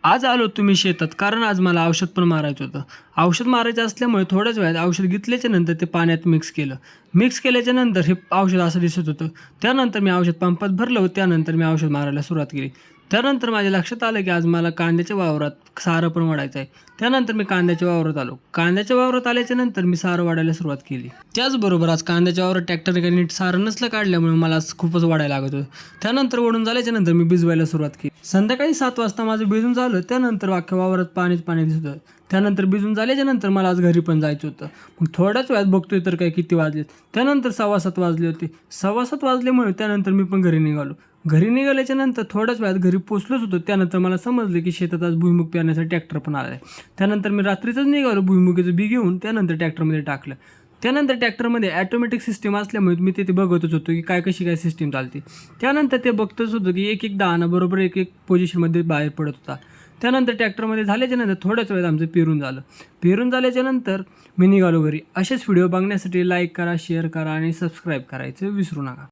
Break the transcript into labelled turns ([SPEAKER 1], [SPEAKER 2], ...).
[SPEAKER 1] आज आलो तुम्ही शेतात, कारण आज मला औषध पण मारायचं होतं. औषध मारायचं असल्यामुळे थोड्याच वेळात औषध घेतल्याच्या नंतर ते पाण्यात मिक्स केलं. मिक्स केल्याच्या नंतर हे औषध असं दिसत होतं. त्यानंतर मी औषध पंपात भरलं व त्यानंतर मी औषध मारायला सुरुवात केली. त्यानंतर माझ्या लक्षात आलं की आज मला कांद्याच्या वावरात सारं पण वाढायचं आहे. त्यानंतर मी कांद्याच्या वावरात आलो. कांद्याच्या वावरात आल्याच्या नंतर मी सारं वाढायला सुरुवात केली. त्याचबरोबर आज कांद्याच्या वावरात ट्रॅक्टरने काही नीट सारं नसलं काढल्यामुळे मला आज खूपच वाढायला लागत होतं. त्यानंतर ओढून झाल्याच्या नंतर मी भिजवायला सुरुवात केली. संध्याकाळी 7 वाजता माझं भिजून झालं. त्यानंतर अख्ख्या वावरात पाणीच पाणी दिसत होतं. त्यानंतर भिजून झाल्याच्या नंतर मला आज घरी पण जायचं होतं. मग थोड्याच वेळात बघतोय तर काय किती वाजलेत. त्यानंतर 6:15 वाजले होते. 6:15 वाजल्यामुळे त्यानंतर मी पण घरी निघालो. घरी निघाल्याच्या नंतर थोड्याच वेळात घरी पोचलोच होतो. त्यानंतर मला समजलं की शेतात आज भुईमुग पेरण्यासाठी ट्रॅक्टर पण आला आहे. त्यानंतर मी रात्रीचंच निघालो भुईमुगाचं बी घेऊन. त्यानंतर ट्रॅक्टरमध्ये टाकलं. त्यानंतर ट्रॅक्टरमध्ये ॲटोमॅटिक सिस्टीम असल्यामुळे मी तिथे बघतच होतो की कशी काय सिस्टीम चालते. त्यानंतर ते बघतच होतो की एक दाणा बरोबर एक पोझिशनमध्ये बाहेर पडत होता. त्यानंतर ट्रॅक्टरमध्ये झाल्याच्या नंतर थोड्याच वेळात आमचं पेरून झालं. पेरून झाल्याच्या नंतर मी निघालो घरी. असेच व्हिडिओ बघण्यासाठी लाईक करा, शेअर करा आणि सबस्क्राईब करायचं विसरू नका.